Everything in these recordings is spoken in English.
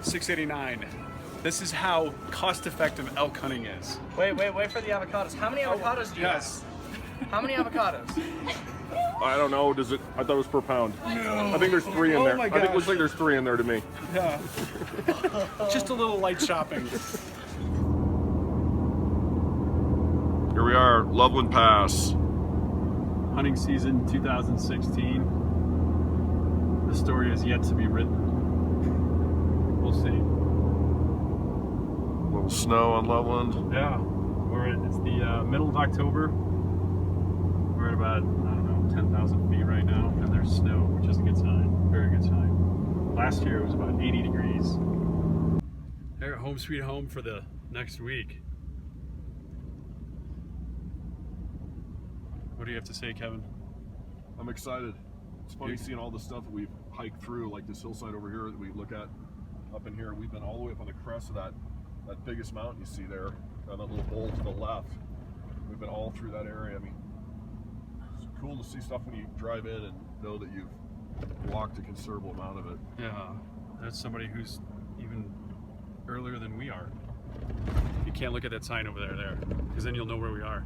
$6.89. This is how cost-effective elk hunting is. Wait for the avocados. How many avocados do you have? How many avocados? I don't know. Does it? I thought it was per pound. No. I think there's 3 in there. My I think it gosh. looks like there's 3 in there to me. Yeah. Just a little light shopping. Here we are, Loveland Pass. Hunting season 2016. The story is yet to be written. We'll see. A little snow on Loveland. Yeah. It's the middle of October. We're at about, I don't know, 10,000 feet right now, and there's snow, which is a good sign. Very good sign. Last year it was about 80 degrees. They're home sweet home for the next week. What do you have to say, Kevin? I'm excited. It's funny seeing all the stuff that we've hiked through, like this hillside over here that we look at up in here. We've been all the way up on the crest of that biggest mountain you see there, that little bowl to the left. We've been all through that area. I mean, it's cool to see stuff when you drive in and know that you've walked a considerable amount of it. Yeah, that's somebody who's even earlier than we are. You can't look at that sign over there, because then you'll know where we are.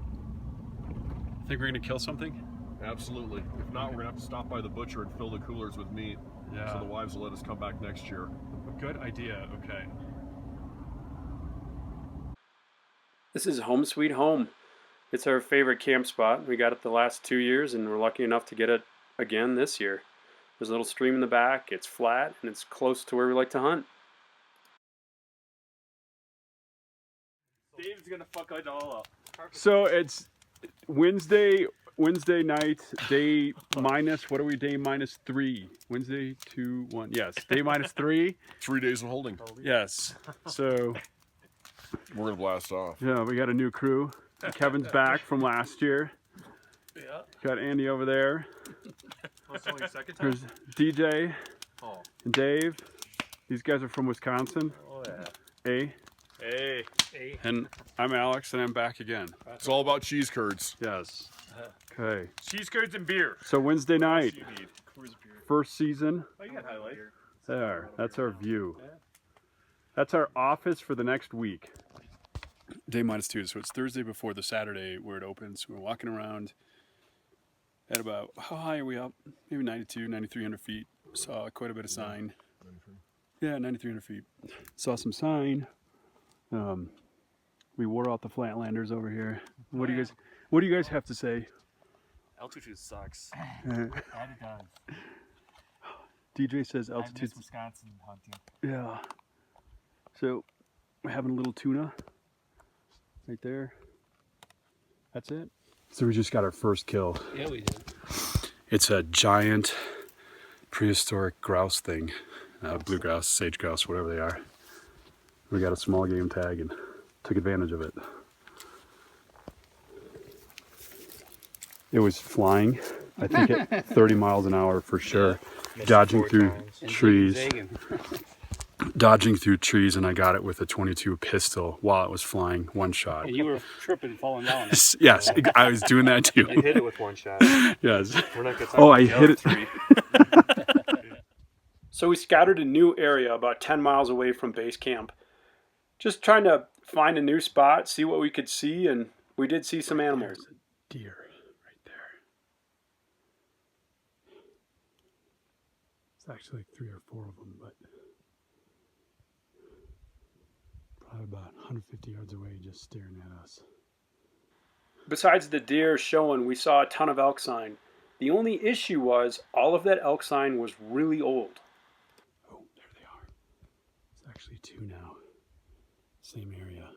Think we're gonna kill something? Absolutely. If not, we're gonna have to stop by the butcher and fill the coolers with meat. Yeah. So the wives will let us come back next year. Good idea. Okay. This is Home Sweet Home. It's our favorite camp spot. We got it the last 2 years, and we're lucky enough to get it again this year. There's a little stream in the back. It's flat, and it's close to where we like to hunt. Dave's gonna fuck it all up. So it's Wednesday night, day minus, what are we, day minus 3? Wednesday, 2, 1, yes, day minus 3. 3 days of holding. Yes, so We're gonna blast off. yeah, we got a new crew. Kevin's back from last year. Yeah. Got Andy over there. It's only your second time? There's DJ Oh. and Dave. These guys are from Wisconsin. Oh yeah. A. Hey. And I'm Alex, and I'm back again. It's all about cheese curds. Yes. Okay. Cheese curds and beer. So Wednesday night, You need. Where's the beer? first season. Oh, you got highlight. There. That's our view. That's our office for the next week. Day minus 2, so it's Thursday before the Saturday where it opens. We're walking around at about, how high are we up? Maybe 92, 9,300 feet. Saw quite a bit of sign. Yeah, 9,300 feet. Saw some sign. We wore out the Flatlanders over here. What do you guys have to say? Altitude sucks. That it does. DJ says I altitude. miss Wisconsin hunting. Yeah. So we're having a little tuna right there. That's it. So we just got our first kill. Yeah, we did. It's a giant prehistoric grouse thing. Blue grouse, sage grouse, whatever they are. We got a small game tag and took advantage of it. It was flying, I think at 30 miles an hour for sure. Dodging through trees. Dodging through trees, and I got it with a .22 pistol while it was flying, one shot. And you were tripping, falling down. Yes, I was doing that too. You hit it with one shot. Yes. We're not gonna talk Oh, about I the hit other it. 3. So we scouted a new area about 10 miles away from base camp. Just trying to find a new spot, see what we could see, and we did see some animals. There's a deer right there. It's actually like 3 or 4 of them, but probably about 150 yards away, just staring at us. Besides the deer showing, we saw a ton of elk sign. The only issue was all of that elk sign was really old. Oh, there they are. It's actually 2 now. Same area.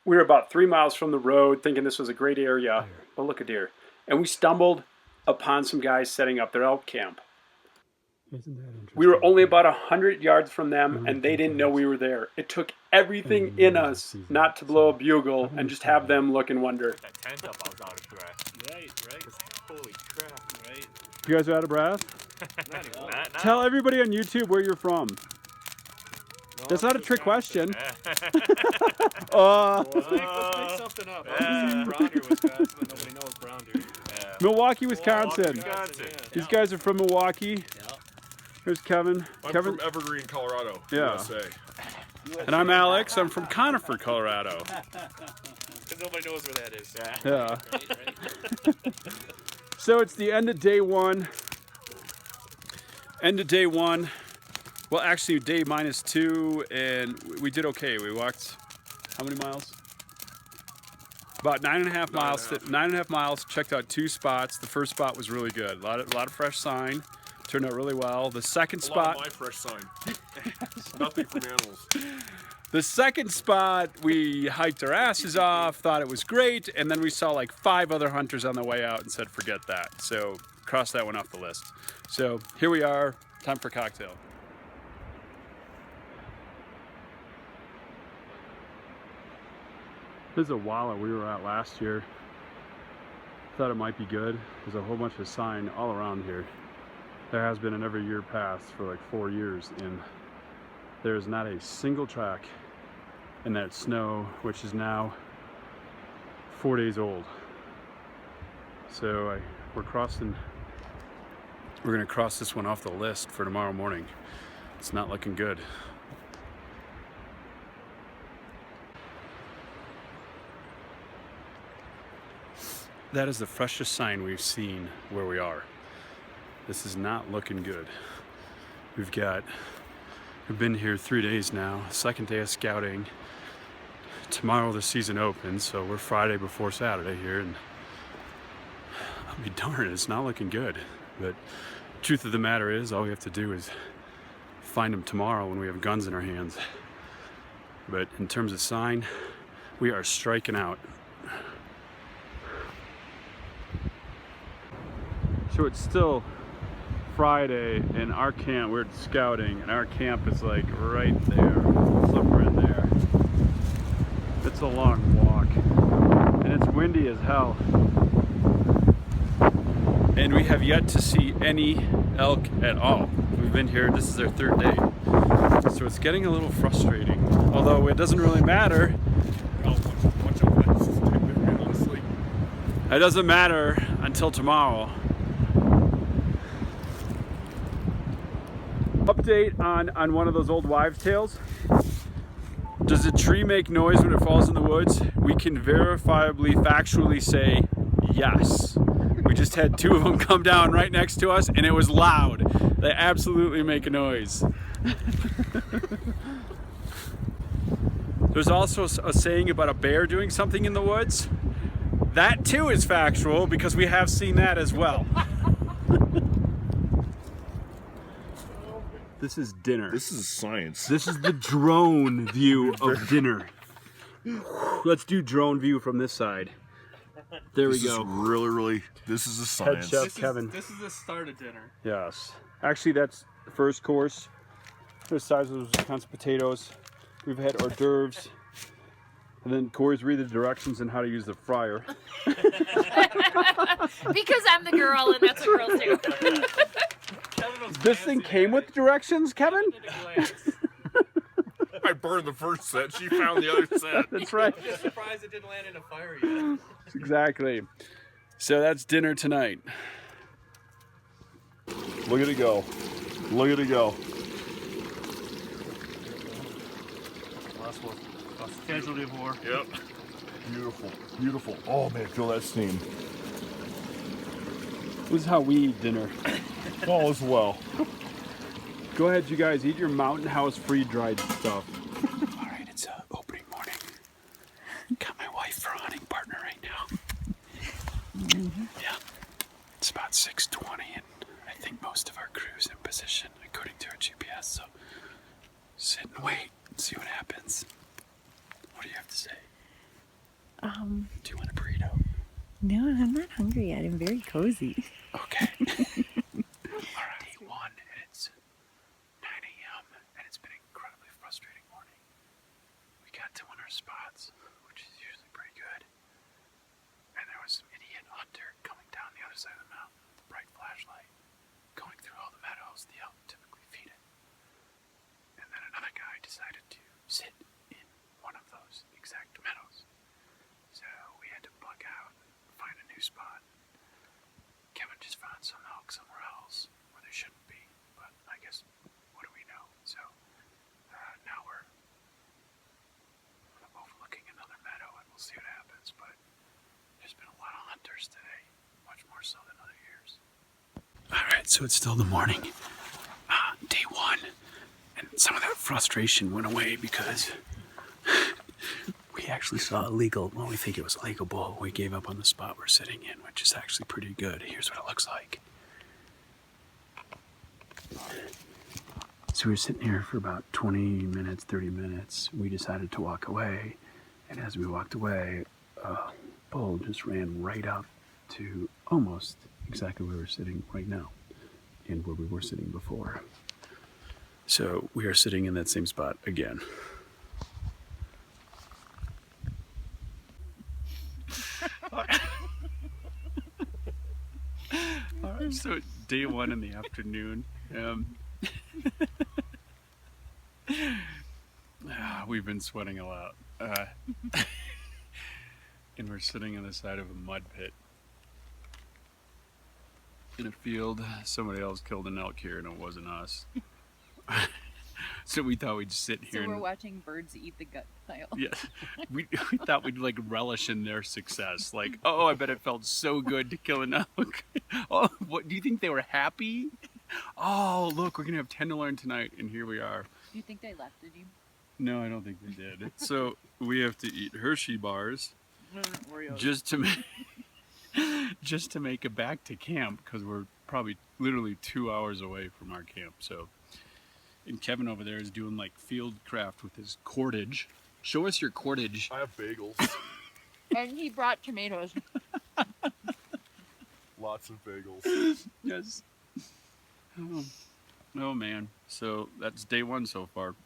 We were about 3 miles from the road, thinking this was a great area. Oh, look, a deer. And we stumbled upon some guys setting up their elk camp. Isn't that interesting? We were only about 100 yards from them, and they didn't know we were there. It took everything in us not to blow a bugle and just have them look and wonder. That tent up, I was out of breath. Right. Holy crap, right? You guys are out of breath? Not anymore. Tell everybody on YouTube where you're from. That's not a trick question. Let's make something up. Brown Deer, Wisconsin, but nobody knows Brown Deer. Milwaukee, Wisconsin. Wisconsin. These guys are from Milwaukee. Here's Kevin. I'm Kevin. from Evergreen, Colorado, Yeah. USA. And I'm Alex. I'm from Conifer, Colorado. Because nobody knows where that is. Yeah. So it's the end of day one. End of day one. Well, actually, day -2, and we did okay. We walked how many miles? About 9.5 miles. 9.5 miles. Checked out 2 spots. The first spot was really good. A lot of fresh sign. Turned out really well. The second A spot. lot of my fresh sign. Nothing from animals. The second spot, we hiked our asses off, thought it was great, and then we saw like 5 other hunters on the way out and said, forget that. So, cross that one off the list. So, here we are. Time for cocktail. This is a wallow we were at last year. Thought it might be good. There's a whole bunch of sign all around here. There has been in every year past for like 4 years, and there is not a single track in that snow, which is now 4 days old. So we're gonna cross this one off the list for tomorrow morning. It's not looking good. That is the freshest sign we've seen where we are. This is not looking good. We've been here 3 days now, second day of scouting. Tomorrow the season opens, so we're Friday before Saturday here, and I'll be darned, it's not looking good. But truth of the matter is, all we have to do is find them tomorrow when we have guns in our hands. But in terms of sign, we are striking out. So it's still Friday, and our camp, we're scouting, and our camp is like right there, somewhere in there. It's a long walk, and it's windy as hell. And we have yet to see any elk at all. We've been here, this is our 3rd day. So it's getting a little frustrating, although it doesn't really matter. It doesn't matter until tomorrow. Update on one of those old wives' tales. Does a tree make noise when it falls in the woods? We can verifiably, factually say yes. We just had 2 of them come down right next to us, and it was loud. They absolutely make a noise. There's also a saying about a bear doing something in the woods. That too is factual, because we have seen that as well. This is dinner. This is science. This is the drone view of dinner. Let's do drone view from this side. There we go. This is a Head science. chef Kevin. This is the start of dinner. Yes. Actually, that's the first course. There's size of those kinds of potatoes. We've had hors d'oeuvres. And then Corey's read the directions on how to use the fryer. Because I'm the girl, and that's what girls do. This thing came with directions, Kevin? I burned the first set. She found the other set. That's right. I'm just surprised it didn't land in a fire yet. Exactly. So that's dinner tonight. Look at it go. Look at it go. Last one. Casualty of war. Yep. Beautiful. Beautiful. Oh man, feel that steam. This is how we eat dinner. All is well. Go ahead, you guys, eat your Mountain House free-dried stuff. All right, it's opening morning. Got my wife for a hunting partner right now. Yeah, it's about 6:20, and I think most of our crew's in position according to our GPS. So sit and wait and see what happens. What do you have to say? Do you want a burrito? No, I'm not hungry yet. I'm very cozy. Okay. All right. Day 1, and it's 9 a.m., and it's been an incredibly frustrating morning. We got to one of our spots, which is usually pretty good, and there was some idiot hunter coming down the other side of the mountain with a bright flashlight, going through all the meadows the elk typically feed it. And then another guy decided to sit in one of those exact meadows. So we had to bug out and find a new spot. Kevin just found some elk somewhere else where they shouldn't be, but I guess years today, much more so than other years. All right, so it's still the morning, day one, and some of that frustration went away because we actually saw a legal, well, we think it was a legal bull. We gave up on the spot we're sitting in, which is actually pretty good. Here's what it looks like. So we were sitting here for about 20 minutes, 30 minutes. We decided to walk away. And as we walked away, a bull just ran right up to almost exactly where we're sitting right now and where we were sitting before. So we are sitting in that same spot again. All right, so day one in the afternoon. We've been sweating a lot. And we're sitting on the side of a mud pit in a field. Somebody else killed an elk here and it wasn't us. So we thought we'd sit here. So we're and watching birds eat the gut pile. yeah, we thought we'd like relish in their success. Like, oh, I bet it felt so good to kill an elk. Oh, what do you think they were happy? Oh, look, we're gonna have tenderloin tonight, and here we are. Do you think they left, did you? No, I don't think they did. So we have to eat Hershey bars Oreos. just to make it back to camp, because we're probably literally 2 hours away from our camp. So, and Kevin over there is doing like field craft with his cordage. Show us your cordage. I have bagels. And he brought tomatoes. Lots of bagels. Yes. Oh man. So that's day one so far.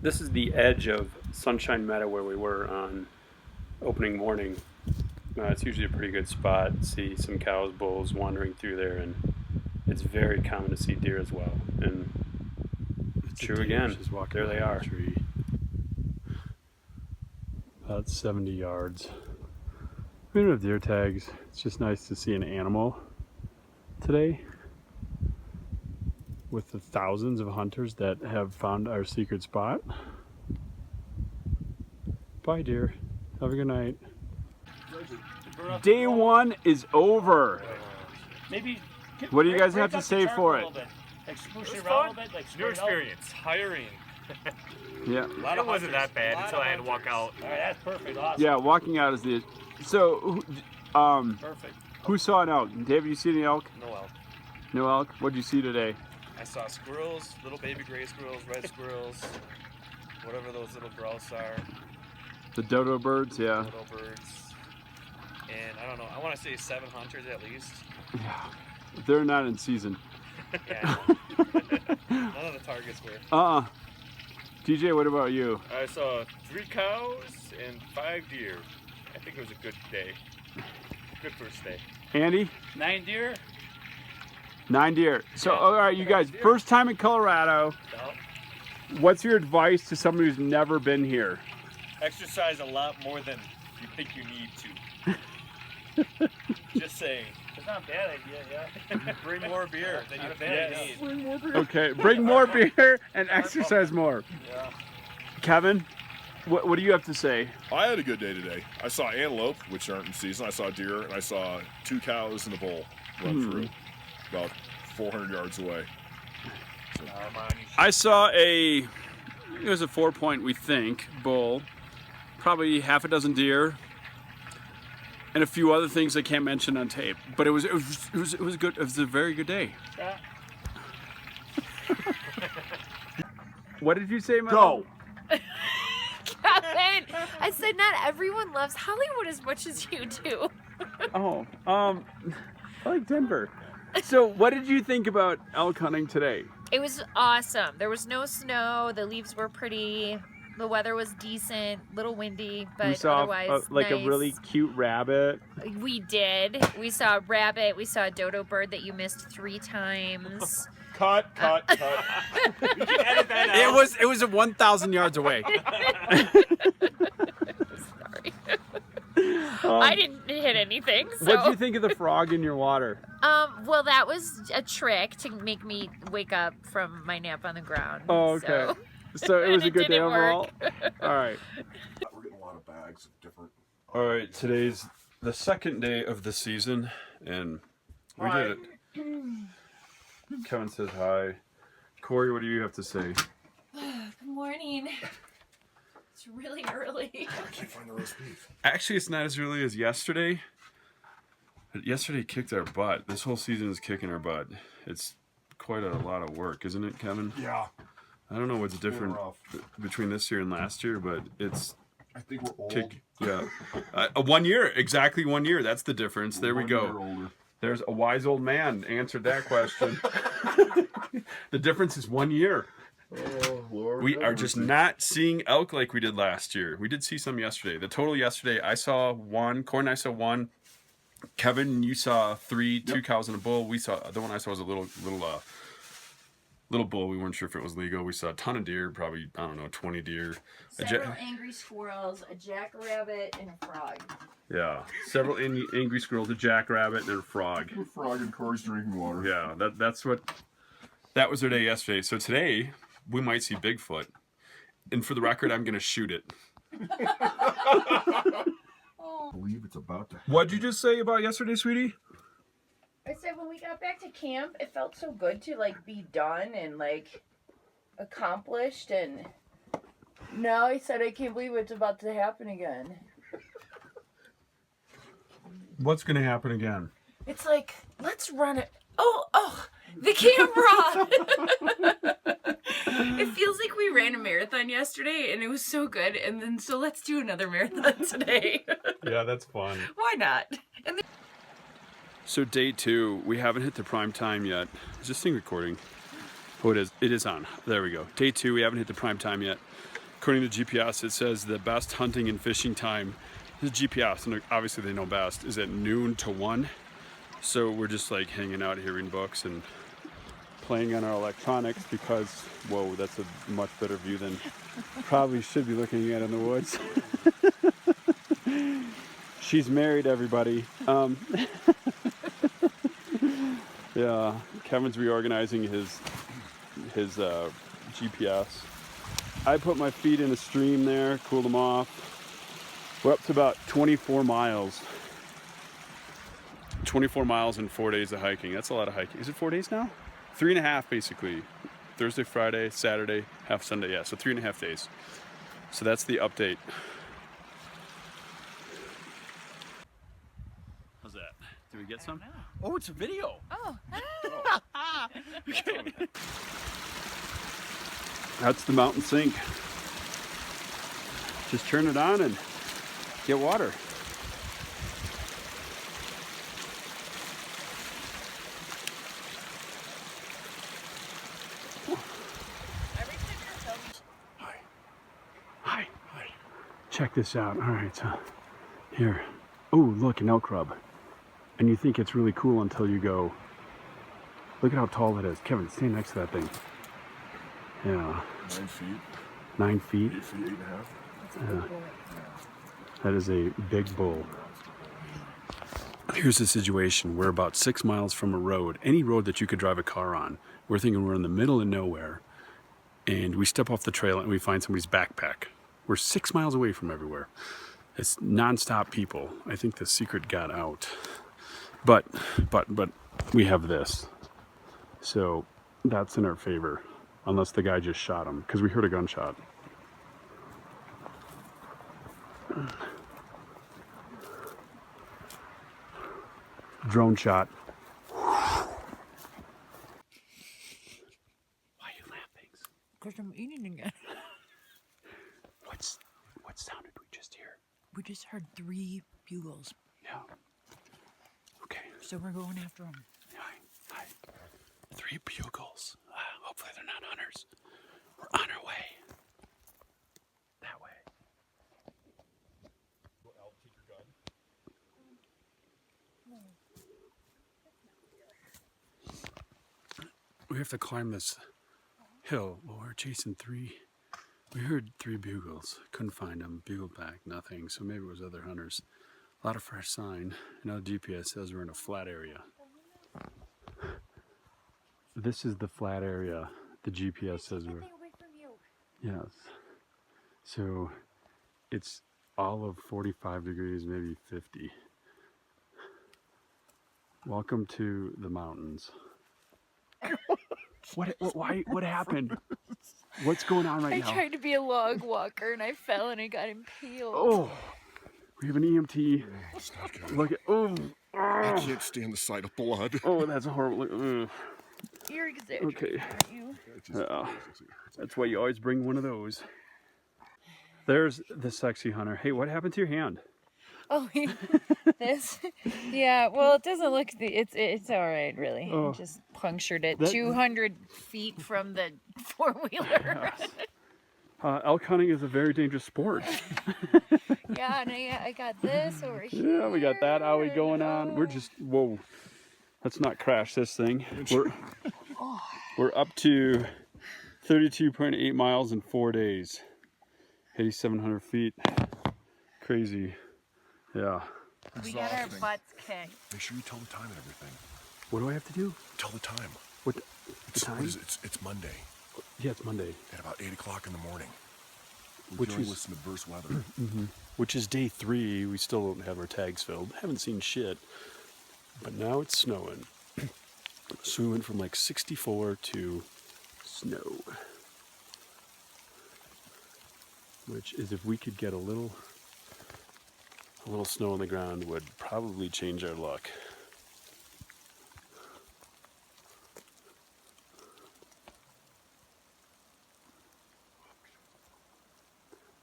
This is the edge of Sunshine Meadow where we were on opening morning. It's usually a pretty good spot. See some cows, bulls wandering through there, and it's very common to see deer as well. And It's true a deer again. just walking There they around are. the tree. About 70 yards. We don't have deer tags. It's just nice to see an animal today with the thousands of hunters that have found our secret spot. Bye, deer. Have a good night. Day one is over. Maybe. What do you guys have to say for it? Like spruce it around a little bit, like New experience, hiring. Yeah. It wasn't that bad until I had to walk out. All right, that's perfect. Awesome. Yeah, walking out is the. So, Perfect. who saw an elk? David, you see any elk? No elk. No elk? What'd you see today? I saw squirrels, little baby gray squirrels, red squirrels, whatever those little grouse are, The dodo birds, yeah. little birds. And I don't know, I want to say 7 hunters at least. Yeah. They're not in season. Yeah, I know. None of the targets were. DJ, what about you? I saw 3 cows and 5 deer. I think it was a good day. Good first day. Andy? 9 deer. 9 deer. So, all right, you guys, first time in Colorado. No. What's your advice to somebody who's never been here? Exercise a lot more than you think you need to. Just saying. It's not a bad idea, yeah. Bring more beer than you Not a bad think idea. you need. Okay, bring more beer and exercise more. Yeah. Kevin, what do you have to say? I had a good day today. I saw antelope, which aren't in season. I saw deer, and I saw 2 cows and a bull run through about 400 yards away. I saw it was a 4-point, we think, bull, probably half a dozen deer, and a few other things I can't mention on tape. But it was good. It was a very good day. Yeah. What did you say, Mel? Go! Kevin, I said not everyone loves Hollywood as much as you do. Oh, I like Denver. So, what did you think about elk hunting today? It was awesome. There was no snow. The leaves were pretty. The weather was decent. Little windy, but We saw otherwise like nice. a really cute rabbit. We did. We saw a rabbit. We saw a dodo bird that you missed 3 times. Cut. You can edit that out. It was 1,000 yards away. Sorry. I didn't hit anything. So. What did you think of the frog in your water? Well, that was a trick to make me wake up from my nap on the ground. Oh, okay. So it was a It good day didn't overall. work. All right. We're getting a lot of bags. bags of different. All right, today's the second day of the season, and we did it. Kevin says hi. Corey, what do you have to say? Good morning. It's really early. I can't find the roast beef. Actually, it's not as early as yesterday. But yesterday kicked our butt. This whole season is kicking our butt. It's quite a lot of work, isn't it, Kevin? Yeah. I don't know what's different rough. between this year and last year, but it's I think we're old. yeah. 1 year, exactly 1 year. That's the difference. There we 1 year go. older. There's a wise old man answered that question. The difference is 1 year. Oh, Lord. We are just not seeing elk like we did last year. We did see some yesterday. The total yesterday, I saw one. Corey and I saw one. Kevin, you saw 3, 2 cows and a bull. We saw the one I saw was a little bull. We weren't sure if it was legal. We saw a ton of deer, probably, I don't know, 20 deer. Several angry squirrels, a jackrabbit, and a frog. Yeah, several angry squirrels, a jackrabbit, and a frog. A frog and Corey's drinking water. Yeah, that was their day yesterday. So today we might see Bigfoot, and for the record, I'm gonna shoot it. I believe it's about to happen. What'd you just say about yesterday, sweetie? I said when we got back to camp, it felt so good to like be done and like accomplished, and now I said I can't believe it's about to happen again. What's gonna happen again? It's like, let's run it. Oh, the camera! It feels like we ran a marathon yesterday and it was so good, and then so let's do another marathon today. Yeah, that's fun. Why not? So day 2, we haven't hit the prime time yet. Is this thing recording? Oh, it is. It is on. There we go. Day 2, we haven't hit the prime time yet. According to GPS, it says the best hunting and fishing time, the GPS, and obviously they know best, is at noon to 1. So we're just like hanging out here reading books and playing on our electronics because, whoa, that's a much better view than probably should be looking at in the woods. She's married, everybody. Yeah, Kevin's reorganizing his GPS. I put my feet in a stream there, cooled them off. We're up to about 24 miles. 24 miles in 4 days of hiking. That's a lot of hiking. Is it 4 days now? 3.5 basically. Thursday, Friday, Saturday, half Sunday. Yeah, so 3.5 days. So that's the update. How's that? Did we get some? Oh, it's a video. Oh. Okay. That's the mountain sink. Just turn it on and get water. Hi. Check this out. All right, so here. Oh, look, an elk rub. And you think it's really cool until you go, look at how tall it is. Kevin, stand next to that thing. Yeah. 9 feet. 9 feet. 8 feet, 8.5. That is a big bull. Here's the situation. We're about 6 miles from a road, any road that you could drive a car on. We're thinking we're in the middle of nowhere, and we step off the trail and we find somebody's backpack. We're 6 miles away from everywhere. It's nonstop people. I think the secret got out. But we have this. So that's in our favor, unless the guy just shot him, because we heard a gunshot. Drone shot. Why are you laughing? Because I'm eating again. What sound did we just hear? We just heard 3 bugles, Yeah. Okay. so we're going after them. Hi. 3 bugles. Hopefully they're not hunters. We're on our way. That way. We have to climb this hill. Well, we're chasing 3. We heard 3 bugles. Couldn't find them. Bugle back, nothing. So maybe it was other hunters. A lot of fresh sign. Now the GPS says we're in a flat area. This is the flat area. The GPS says we're. Yes. So it's all of 45 degrees, maybe 50. Welcome to the mountains. What happened? What's going on right now? I tried to be a log walker and I fell and I got impaled. Oh, we have an EMT. It's not good. Look at, oh, I can't stand the sight of blood. oh, that's horrible. You're exaggerating, Okay. aren't you? That's why you always bring one of those. There's the sexy hunter. Hey, what happened to your hand? Oh, this? Yeah, well, it doesn't look, it's all right, really. Oh. I just punctured it That- 200 feet from the four-wheeler. Elk hunting is a very dangerous sport. Yeah, and I got this over here. Yeah, we got that owie going on. We're just, whoa. Let's not crash this thing. We're up to 32.8 miles in 4 days. 8,700 feet. Crazy. Yeah. We got our butts kicked. Make sure you tell the time and everything. What do I have to do? Tell the time. What the time? What is it? It's Monday Yeah, it's Monday. at about 8 o'clock in the morning. We're Which dealing is- with some adverse weather. Which is day 3. We still don't have our tags filled. Haven't seen shit. But now it's snowing. So we went from like 64 to snow. Which is, if we could get a little snow on the ground, would probably change our luck.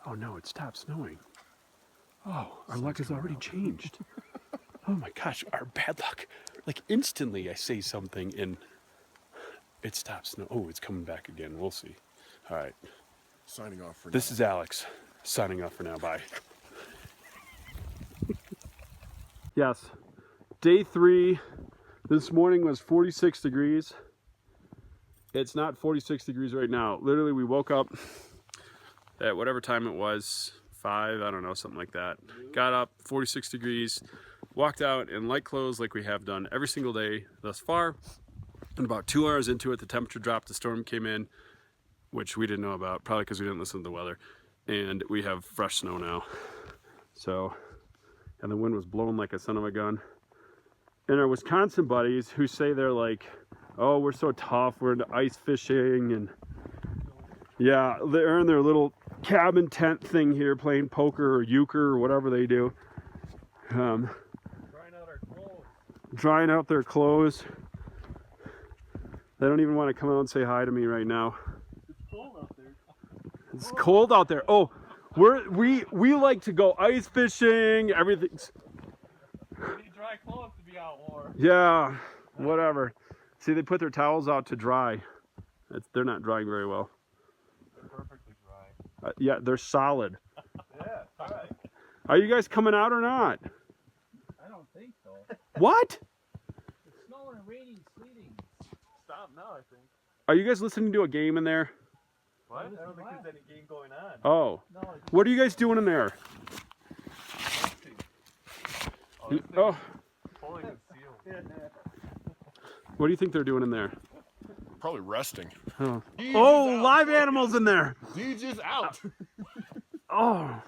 Oh no, it stopped snowing. Oh, our luck has already changed. Oh my gosh, our bad luck. Like instantly I say something and it stops snow. Oh, it's coming back again. We'll see. All right. Signing off for This now. is Alex. Signing off for now. Bye. Yes. Day 3. This morning was 46 degrees. It's not 46 degrees right now. Literally, we woke up at whatever time it was, 5, I don't know, something like that. Got up, 46 degrees, walked out in light clothes like we have done every single day thus far. And about 2 hours into it, the temperature dropped, the storm came in, which we didn't know about, probably because we didn't listen to the weather. And we have fresh snow now. So, and the wind was blowing like a son of a gun. And our Wisconsin buddies who say they're like, oh, we're so tough, we're into ice fishing, and yeah, they're in their little cabin tent thing here playing poker or euchre or whatever they do. Trying out our clothes. Drying out their clothes. They don't even want to come out and say hi to me right now. It's cold out there. It's cold out there. Oh, we like to go ice fishing, everything's, We need dry clothes to be out warm. yeah, whatever. See, they put their towels out to dry. They're not drying very well. They're perfectly dry. Yeah, they're solid. Yeah, all right. Are you guys coming out or not? I don't think so. What? It's snowing and raining, sleeting. Stop now, I think. Are you guys listening to a game in there? What? I don't think there's any game going on. Oh. No, it's What are you guys doing in there? Oh, pulling and sealed. what do you think they're doing in there? Probably resting. Oh, oh, live animals in there. DJ's out. Oh,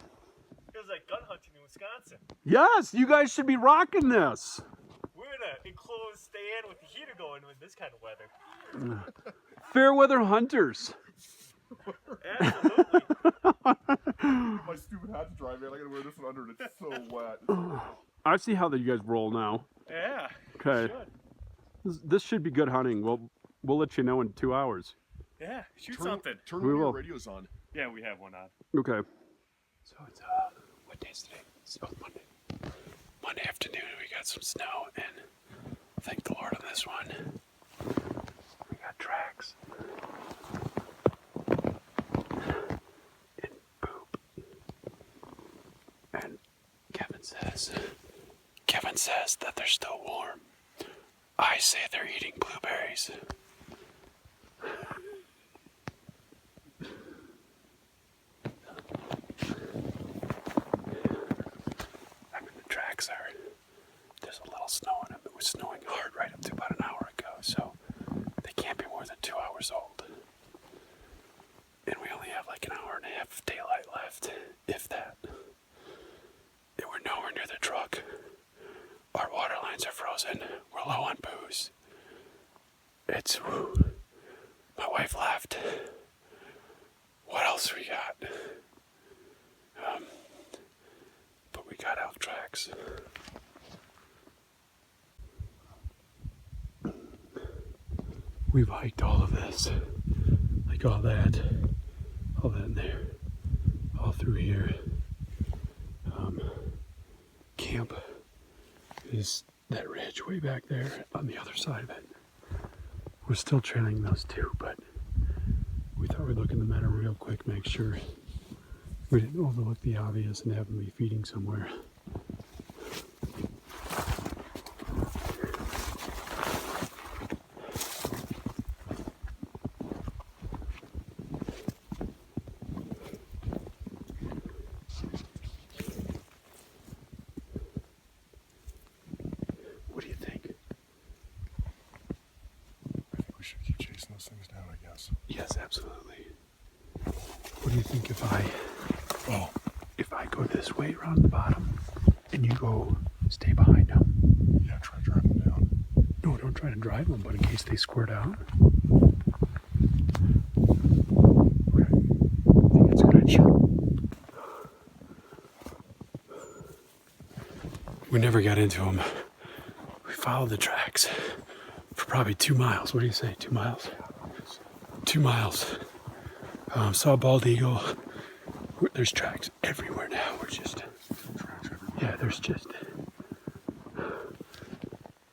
Feels like gun hunting in Wisconsin. yes, you guys should be rocking this. We're in an enclosed stand with the heater going with this kind of weather. Fair weather hunters. Absolutely. My stupid hat's dry, man. I gotta wear this one under and it's so wet. I see how you guys roll now. Yeah. Okay. This should be good hunting. We'll let you know in 2 hours. Yeah. Shoot something. Turn We one of your will. radios on. Yeah, we have one on. Okay. So it's what day is today? It's Monday. Monday afternoon. We got some snow, and thank the Lord on this one. We got tracks. And poop. And Kevin says that they're still warm. I say they're eating blueberries. I mean, the tracks are, there's a little snow in them. It was snowing hard right up to about an hour ago, so they can't be more than 2 hours old. And we only have like an hour and a half of daylight left, if that. closing. We're low on booze. It's, whew. My wife left. What else we got? But we got elk tracks. We've hiked all of this, like all that in there, all through here. Camp is that ridge way back there on the other side of it. We're still trailing those two, but we thought we'd look in the meadow real quick, make sure we didn't overlook the obvious and have them be feeding somewhere. What do you think? I think we should keep chasing those things down, I guess. Yes, absolutely. What do you think if I go this way around the bottom and you go stay behind them? Yeah, try to drive them down. No, don't try to drive them, but in case they squirt out. Okay. I think that's a good idea. We never got into them. We followed the tracks for probably 2 miles. What do you say, 2 miles? 2 miles. Saw a bald eagle. There's tracks everywhere now. We're just, yeah, there's just.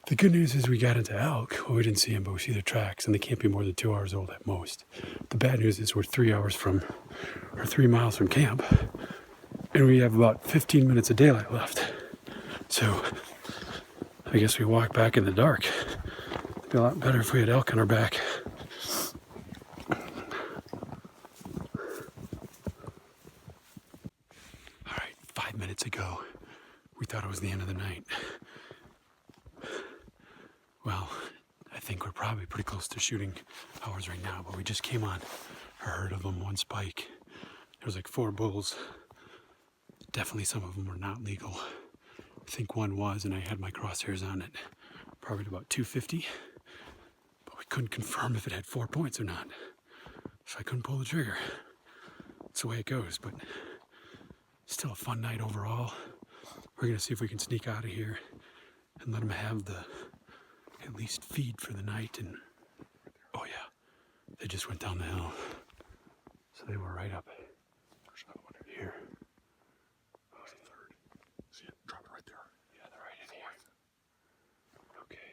The good news is we got into elk. Well, we didn't see them, but we see their tracks, and they can't be more than 2 hours old at most. The bad news is we're 3 miles from camp, and we have about 15 minutes of daylight left. So I guess we walk back in the dark. It'd be a lot better if we had elk on our back. All right, 5 minutes ago, we thought it was the end of the night. Well, I think we're probably pretty close to shooting hours right now, but we just came on a herd of them, one spike. There was like 4 bulls. Definitely some of them were not legal. I think one was, and I had my crosshairs on it, probably at about 250, but we couldn't confirm if it had 4 points or not, so I couldn't pull the trigger. That's the way it goes, but still a fun night overall. We're gonna see if we can sneak out of here and let them have the at least feed for the night. And oh yeah, they just went down the hill, so they were right up here. See it? Drop it right there. Yeah, they're right in here. Okay.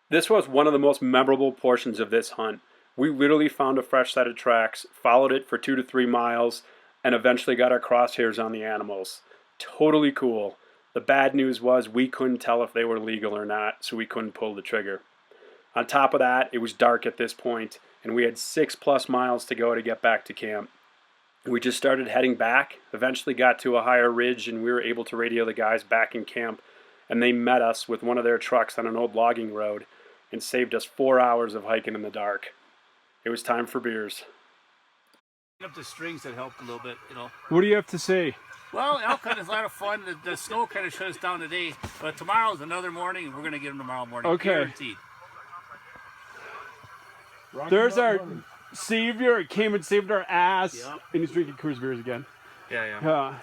This was one of the most memorable portions of this hunt. We literally found a fresh set of tracks, followed it for 2 to 3 miles, and eventually got our crosshairs on the animals. Totally cool. The bad news was we couldn't tell if they were legal or not, so we couldn't pull the trigger. On top of that, it was dark at this point, and we had 6+ miles to go to get back to camp. We just started heading back, eventually got to a higher ridge, and we were able to radio the guys back in camp, and they met us with one of their trucks on an old logging road and saved us 4 hours of hiking in the dark. It was time for beers. Up the strings that helped a little bit, you know. What do you have to say? Well, elk hunt is a lot of fun. The snow kind of shut us down today, but tomorrow's another morning, and we're going to get them tomorrow morning. Okay. Guaranteed. There's our savior. It came and saved our ass. Yep. And he's drinking Coors beers again. Yeah. Yeah.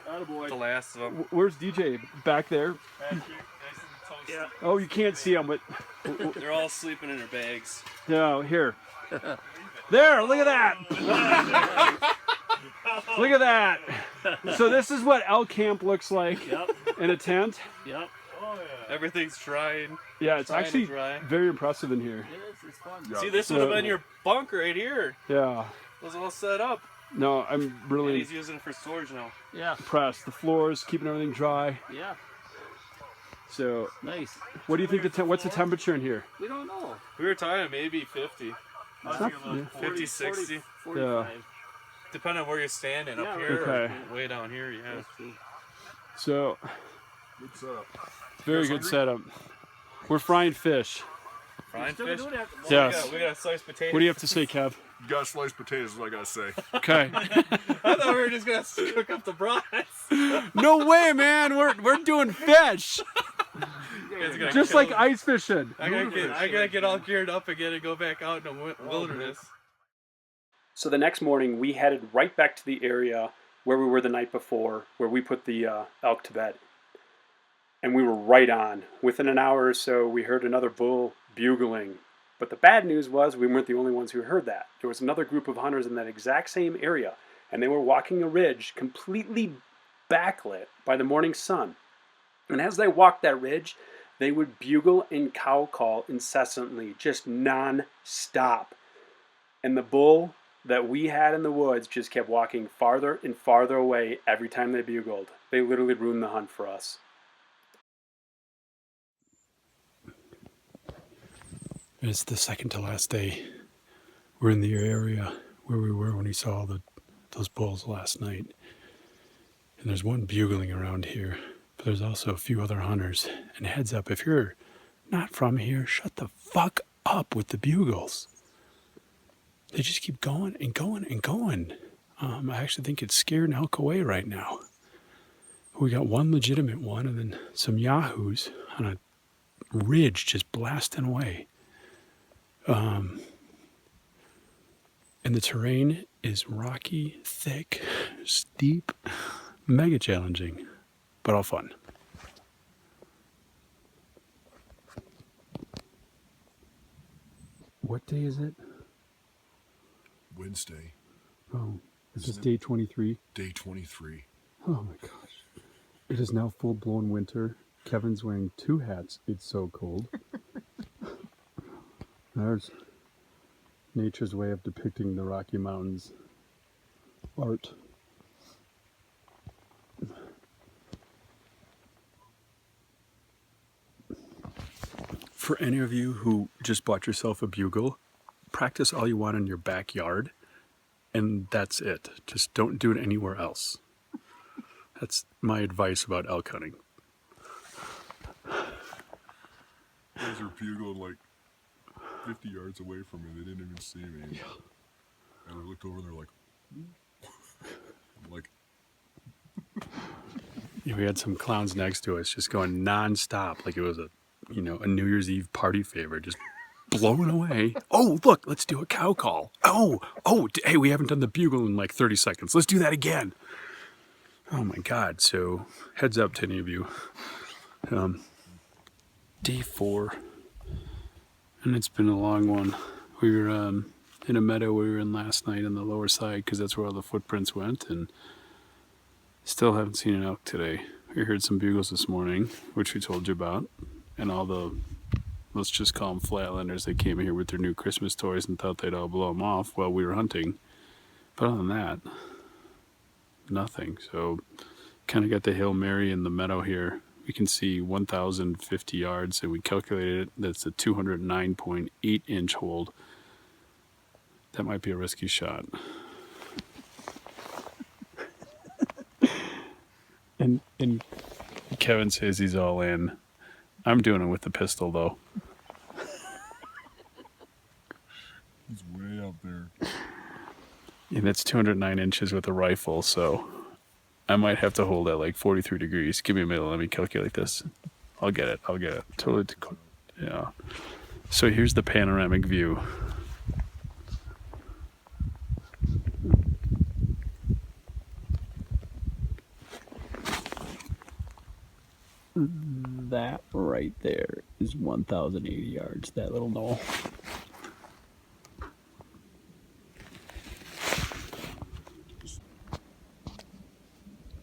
The last of them. Where's DJ? Back there? Back here, nice and toasty. Yeah. Oh, you can't see him, but They're all sleeping in their bags. no, here. There, look at that. Look at that. So this is what elk camp looks like Yep. in a tent. Yep. Everything's drying. Yeah, it's Trying to actually dry. very impressive in here. It is. It's fun. Yeah. See, this would have been your bunk right here. Yeah. It was all set up. No, I'm And really he's using it for storage now. Yeah. impressed. The floors, keeping everything dry. Yeah. So, Nice. what do you think what's the temperature in here? We don't know. We were talking maybe 50. It's not, yeah. 50, 60. 45. Depending on where you're standing. Yeah, Up here okay. or way down here, yeah. That's true. So, Good setup. very good setup. We're frying fish. Frying Still fish. doing that. Yes. We got sliced potatoes. What do you have to say, Kev? You got sliced potatoes, is what I gotta say. Okay. I thought we were just going to cook up the brats. No way, man. We're doing fish. Just like ice fishing. I gotta get all geared up again and go back out in the wilderness. So the next morning, we headed right back to the area where we were the night before, where we put the elk to bed. And we were right on. Within an hour or so, we heard another bull bugling. But the bad news was we weren't the only ones who heard that. There was another group of hunters in that exact same area, and they were walking a ridge completely backlit by the morning sun. And as they walked that ridge, they would bugle and cow call incessantly, just non-stop. And the bull that we had in the woods just kept walking farther and farther away every time they bugled. They literally ruined the hunt for us. It's the second to last day. We're in the area where we were when we saw those bulls last night. And there's one bugling around here, but there's also a few other hunters. And heads up, if you're not from here, shut the fuck up with the bugles. They just keep going and going and going. I actually think it's scaring elk away right now. We got one legitimate one and then some yahoos on a ridge just blasting away. And the terrain is rocky, thick, steep, mega challenging, but all fun. What day is it? Wednesday. Oh, is this day 23? Day 23. Oh my gosh. It is now full-blown winter. Kevin's wearing 2 hats. It's so cold. There's nature's way of depicting the Rocky Mountains. Art. For any of you who just bought yourself a bugle, practice all you want in your backyard, and that's it. Just don't do it anywhere else. That's my advice about elk hunting. Those are bugled like 50 yards away from me. They didn't even see me. Yeah. And I looked over and they're like, I'm like, yeah, we had some clowns next to us just going non-stop like it was a New Year's Eve party favor, just blowing away. Oh, look, let's do a cow call. Oh, hey, we haven't done the bugle in like 30 seconds. Let's do that again. Oh my God. So heads up to any of you. Day 4. And it's been a long one. We were in a meadow we were in last night on the lower side because that's where all the footprints went, and still haven't seen an elk today. We heard some bugles this morning, which we told you about, and all the, let's just call them flatlanders, they came here with their new Christmas toys and thought they'd all blow them off while we were hunting. But other than that, nothing. So kind of got the Hail Mary in the meadow here. We can see 1,050 yards, and we calculated it. That's a 209.8 inch hold. That might be a risky shot. and Kevin says he's all in. I'm doing it with the pistol, though. he's way up there. And it's 209 inches with a rifle, so I might have to hold at like 43 degrees. Give me a minute, let me calculate this. I'll get it. Totally, yeah. So here's the panoramic view. That right there is 1,080 yards, that little knoll.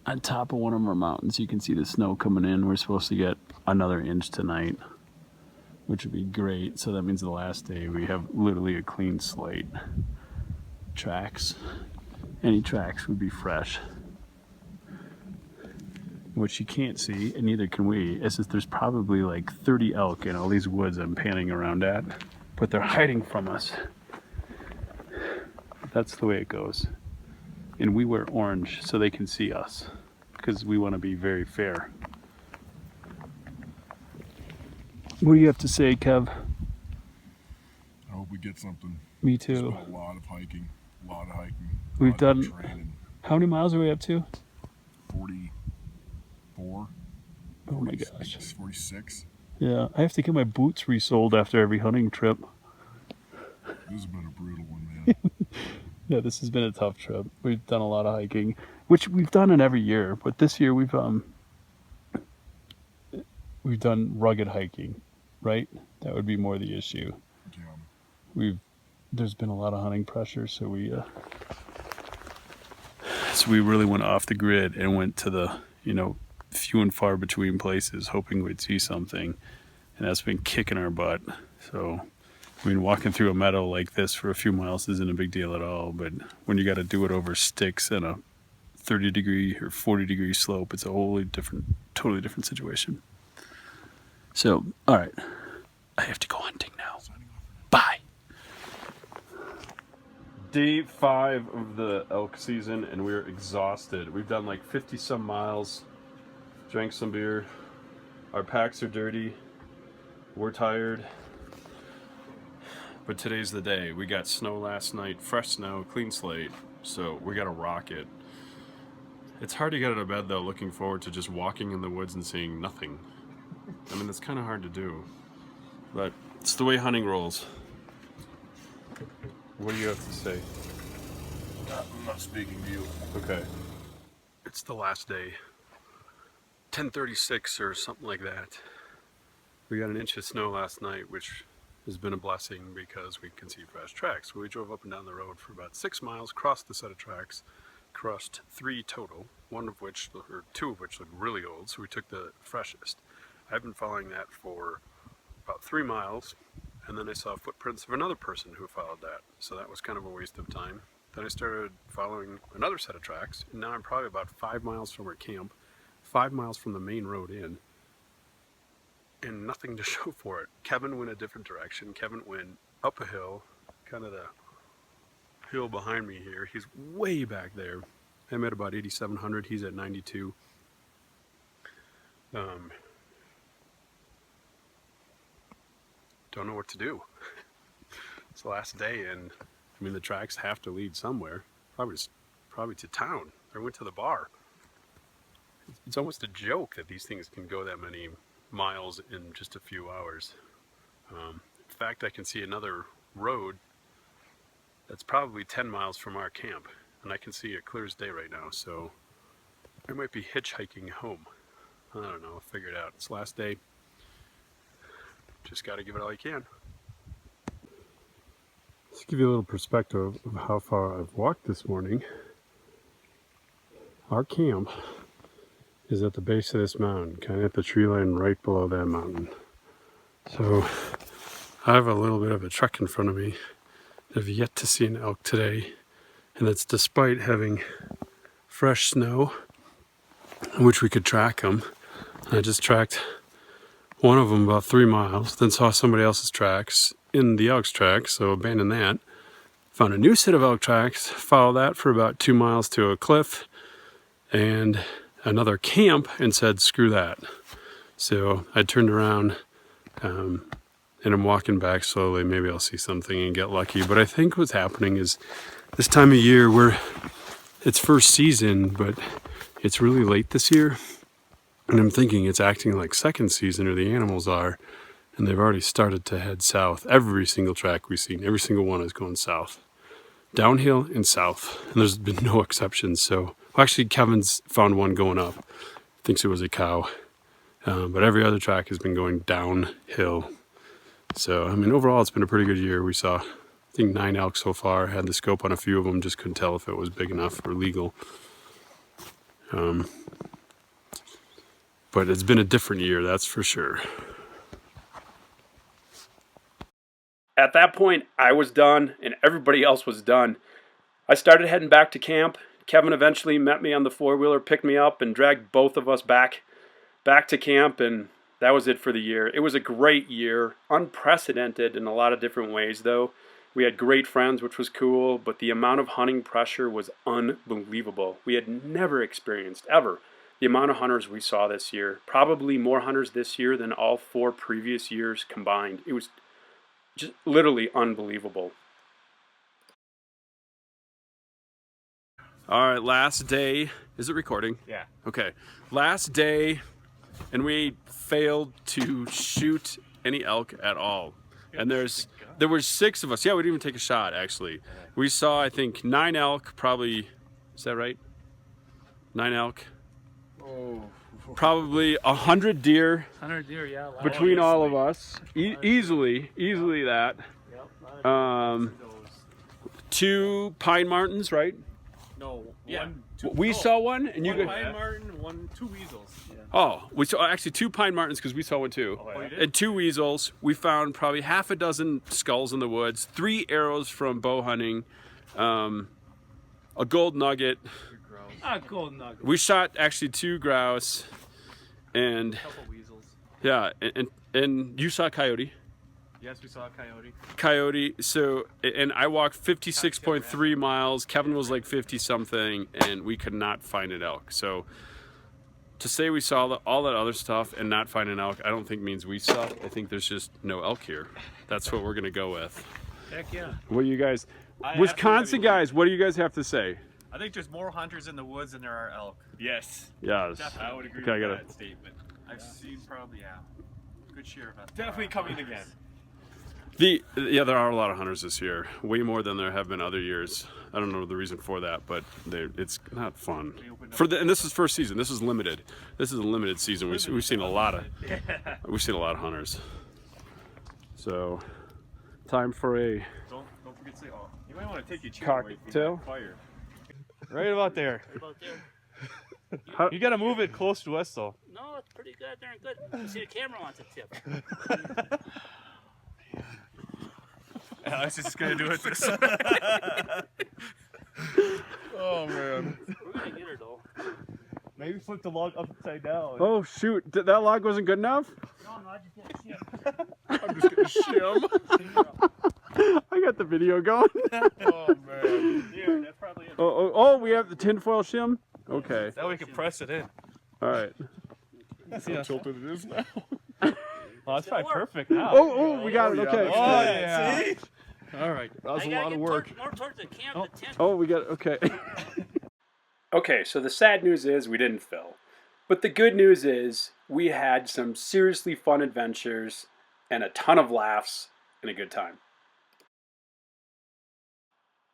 On top of one of our mountains, you can see the snow coming in. We're supposed to get another inch tonight, which would be great. So that means the last day we have literally a clean slate. Tracks, any tracks would be fresh. What you can't see, and neither can we, is that there's probably like 30 elk in all these woods I'm panning around at, but they're hiding from us. That's the way it goes. And we wear orange so they can see us, because we want to be very fair. What do you have to say, Kev? I hope we get something. Me There's too. been a lot of hiking. We've done, training. how many miles are we up to? 44. Oh my gosh. 46. Yeah, I have to get my boots resoled after every hunting trip. This has been a brutal one, man. Yeah, this has been a tough trip. We've done a lot of hiking, which we've done in every year, but this year we've done rugged hiking, right? That would be more the issue. Yeah. There's been a lot of hunting pressure, so we really went off the grid and went to the, few and far between places, hoping we'd see something, and that's been kicking our butt. So, I mean, walking through a meadow like this for a few miles isn't a big deal at all, but when you got to do it over sticks and a 30-degree or 40-degree slope, it's a totally different situation. So, all right, I have to go hunting now. Bye. Day 5 of the elk season, and we're exhausted. We've done like 50 some miles, drank some beer. Our packs are dirty. We're tired. But today's the day. We got snow last night, fresh snow, clean slate, so we gotta rock it. It's hard to get out of bed though, looking forward to just walking in the woods and seeing nothing. I mean, that's kind of hard to do, but it's the way hunting rolls. What do you have to say? I'm not speaking to you. Okay. It's the last day. 10:36 or something like that. We got an inch of snow last night, which has been a blessing because we can see fresh tracks. We drove up and down the road for about 6 miles, crossed the set of tracks, crossed 3 total, two of which looked really old, so we took the freshest. I've been following that for about 3 miles, and then I saw footprints of another person who followed that, so that was kind of a waste of time. Then I started following another set of tracks, and now I'm probably about 5 miles from our camp, 5 miles from the main road in, and nothing to show for it. Kevin went a different direction. Kevin went up a hill, kind of the hill behind me here. He's way back there. I'm at about 8,700. He's at 92. Don't know what to do. It's the last day, and I mean the tracks have to lead somewhere. Probably to town. I went to the bar. It's almost a joke that these things can go that many miles in just a few hours. In fact, I can see another road that's probably 10 miles from our camp, and I can see it clear as day right now, so I might be hitchhiking home. I don't know, I'll figure it out. It's the last day. Just got to give it all you can. Let's give you a little perspective of how far I've walked this morning. Our camp is at the base of this mountain, kind of at the tree line right below that mountain. So I have a little bit of a trek in front of me. I've yet to see an elk today, and that's despite having fresh snow, which we could track them. I just tracked one of them about 3 miles, then saw somebody else's tracks in the elk's tracks, so abandoned that. Found a new set of elk tracks, followed that for about 2 miles to a cliff, and another camp, and said screw that. So I turned around and I'm walking back slowly. Maybe I'll see something and get lucky, but I think what's happening is this time of year it's first season, but it's really late this year, and I'm thinking it's acting like second season, or the animals are, and they've already started to head south. Every single track we've seen, every single one is going south, downhill and south, and there's been no exceptions. So actually, Kevin's found one going up. Thinks it was a cow. But every other track has been going downhill. So, I mean, overall, it's been a pretty good year. We saw, I think, 9 elk so far. Had the scope on a few of them. Just couldn't tell if it was big enough or legal. But it's been a different year, that's for sure. At that point, I was done, and everybody else was done. I started heading back to camp. Kevin eventually met me on the 4-wheeler, picked me up, and dragged both of us back to camp, and that was it for the year. It was a great year, unprecedented in a lot of different ways, though. We had great friends, which was cool, but the amount of hunting pressure was unbelievable. We had never experienced, ever, the amount of hunters we saw this year. Probably more hunters this year than all 4 previous years combined. It was just literally unbelievable. All right, last day. Is it recording? Yeah. Okay. Last day and we failed to shoot any elk at all. And there were 6 of us. Yeah, we didn't even take a shot, actually. We saw, I think, 9 elk, probably, is that right? 9 elk. Oh. Probably 100 deer. 100 deer, yeah. Between all of us. Easily that. Yep. 2 pine martens, right? No. We saw one, and you One got pine marten, 2 weasels. Yeah. Oh, we saw actually 2 pine martens because we saw one too. Oh, you did? And 2 weasels. We found probably half a dozen skulls in the woods, 3 arrows from bow hunting, a gold nugget. Gold nugget. We shot actually 2 grouse, and A couple weasels. yeah, and you saw coyote. Yes, we saw a coyote. Coyote. So, and I walked 56.3 miles. Kevin was like 50 something, and we could not find an elk. So, to say we saw all that other stuff and not find an elk, I don't think means we suck. I think there's just no elk here. That's what we're gonna go with. Heck yeah. What do you guys, Wisconsin guys? What do you guys have to say? I think there's more hunters in the woods than there are elk. Yes. Yes. I would agree Okay, with that statement. I've seen probably, good share of it. Definitely coming again. Yeah, there are a lot of hunters this year, way more than there have been other years. I don't know the reason for that, but it's not fun. And this is first season. This is limited. This is a limited season. We've seen a lot of hunters. So, time for a Don't forget to say, oh, you might want to take your chair away from cocktail. that fire. Right about there. You gotta move it close to us, though. No, it's pretty good. Darn good. You see, the camera wants a tip. Alex is just gonna do it this. Oh man. We're gonna get her though. Maybe flip the log upside down. Oh shoot! That log wasn't good enough. No, I just did shit. I'm just gonna shim. I got the video going. Oh man. Here, that's probably it. Oh, we have the tinfoil shim. Okay. That way we can press it in. All right. See how tilted it is now. Well, that's probably perfect now. Oh, we got it. Okay. Oh, yeah. See? All right. That was I a gotta lot of get work. more towards the camp, the tent. Oh, we got it. Okay. Okay, so the sad news is we didn't fill. But the good news is we had some seriously fun adventures and a ton of laughs and a good time.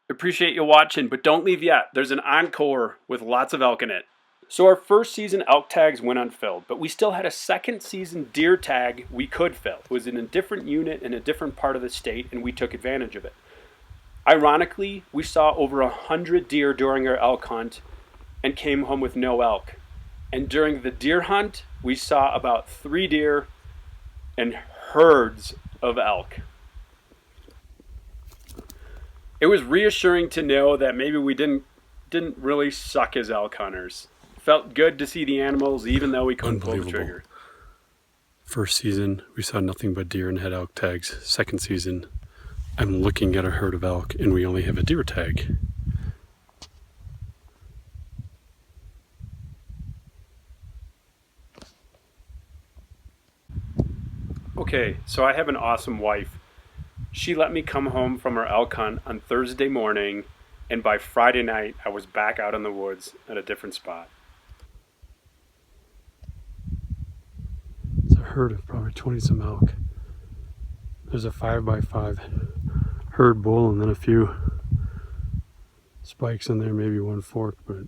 Appreciate you watching, but don't leave yet. There's an encore with lots of elk in it. So our first season elk tags went unfilled, but we still had a second season deer tag we could fill. It was in a different unit in a different part of the state, and we took advantage of it. Ironically, we saw over 100 deer during our elk hunt and came home with no elk. And during the deer hunt, we saw about 3 deer and herds of elk. It was reassuring to know that maybe we didn't really suck as elk hunters. Felt good to see the animals even though we couldn't pull the trigger. First season, we saw nothing but deer and had elk tags. Second season, I'm looking at a herd of elk and we only have a deer tag. Okay, so I have an awesome wife. She let me come home from our elk hunt on Thursday morning, and by Friday night, I was back out in the woods at a different spot. It's a herd of probably 20 some elk. There's a 5x5 herd bull and then a few spikes in there, maybe one fork, but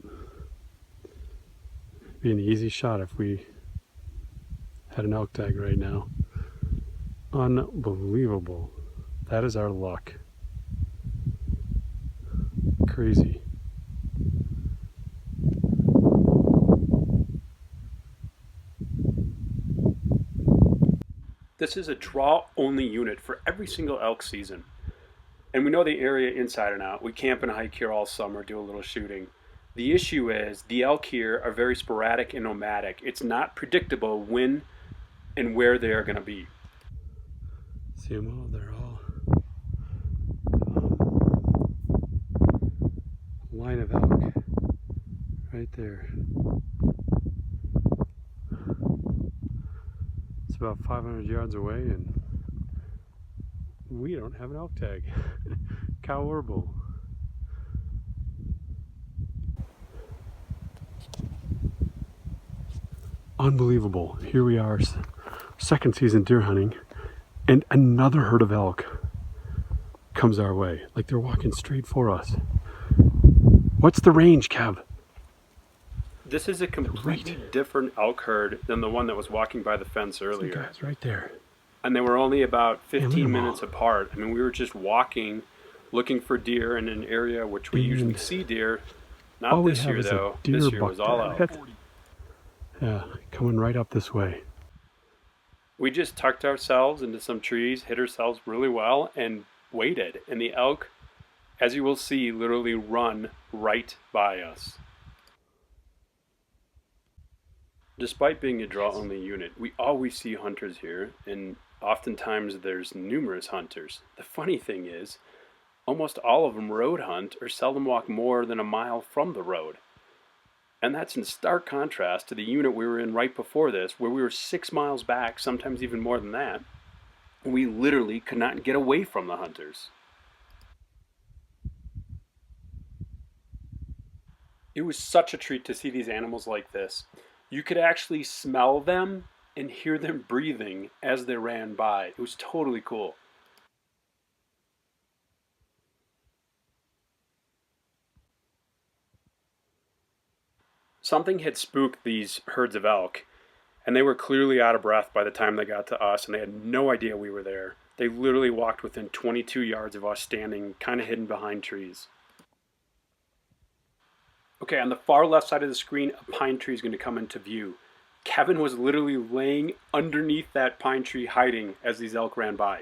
it'd be an easy shot if we had an elk tag right now. Unbelievable. That is our luck. Crazy. This is a draw-only unit for every single elk season. And we know the area inside and out. We camp and hike here all summer, do a little shooting. The issue is the elk here are very sporadic and nomadic. It's not predictable when and where they are going to be. See them all, they're all line of elk right there. It's about 500 yards away and we don't have an elk tag. Cow or bull. Unbelievable. Here we are, second season deer hunting, and another herd of elk comes our way. Like they're walking straight for us. What's the range, Kev? This is a completely different elk herd than the one that was walking by the fence earlier. Some guys right there. And they were only about look at 15 them minutes all. apart. I mean, we were just walking, looking for deer in an area which we usually see deer. Not All we this have year, is a though. deer This year buck was all there. out. Look at- Yeah, coming right up this way. We just tucked ourselves into some trees, hid ourselves really well, and waited. And the elk, as you will see, literally run right by us. Despite being a draw-only unit, we always see hunters here, and oftentimes there's numerous hunters. The funny thing is, almost all of them road hunt or seldom walk more than a mile from the road. And that's in stark contrast to the unit we were in right before this, where we were 6 miles back, sometimes even more than that. We literally could not get away from the hunters. It was such a treat to see these animals like this. You could actually smell them and hear them breathing as they ran by. It was totally cool. Something had spooked these herds of elk, and they were clearly out of breath by the time they got to us, and they had no idea we were there. They literally walked within 22 yards of us, standing kind of hidden behind trees. Okay, on the far left side of the screen, a pine tree is going to come into view. Kevin was literally laying underneath that pine tree hiding as these elk ran by.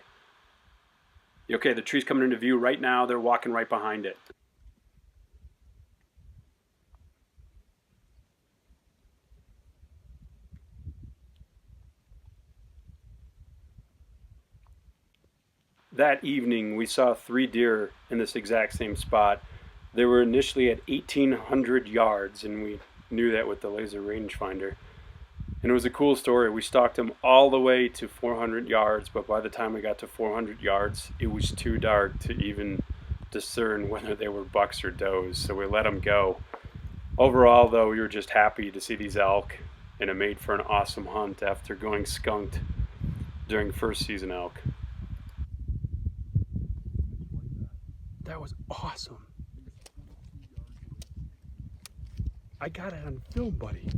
Okay, the tree's coming into view right now. They're walking right behind it. That evening, we saw 3 deer in this exact same spot. They were initially at 1,800 yards, and we knew that with the laser rangefinder. And it was a cool story. We stalked them all the way to 400 yards, but by the time we got to 400 yards, it was too dark to even discern whether they were bucks or does, so we let them go. Overall, though, we were just happy to see these elk, and it made for an awesome hunt after going skunked during first season elk. That was awesome. I got it on film, buddy.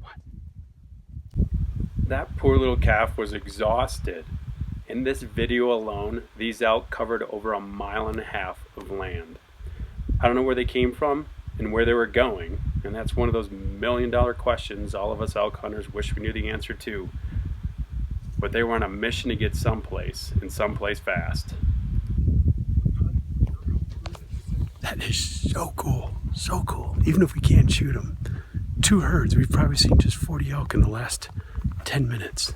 What? That poor little calf was exhausted. In this video alone, these elk covered over 1.5 miles of land. I don't know where they came from and where they were going, and that's one of those million-dollar questions all of us elk hunters wish we knew the answer to. But they were on a mission to get someplace, and someplace fast. That is so cool. So cool. Even if we can't shoot them. 2 herds. We've probably seen just 40 elk in the last 10 minutes.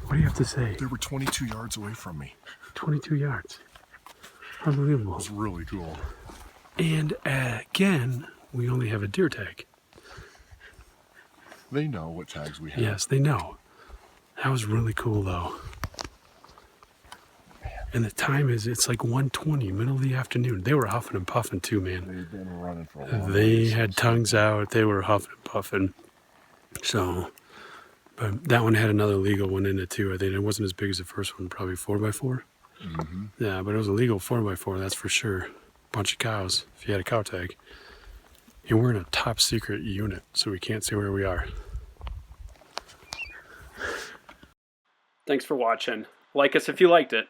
What do you have to say? They were 22 yards away from me. 22 yards. Unbelievable. It was really cool. And again, we only have a deer tag. They know what tags we have. Yes, they know. That was really cool, though. And the time is, it's like 1:20, middle of the afternoon. They were huffing and puffing too, man. They've been running for a long They time. had tongues out. They were huffing and puffing. So, but that one had another legal one in it too. I think it wasn't as big as the first one, probably 4x4. Mm-hmm. Yeah, but it was a legal 4x4, that's for sure. Bunch of cows, if you had a cow tag. And we're in a top secret unit, so we can't say where we are. Thanks for watching. Like us if you liked it.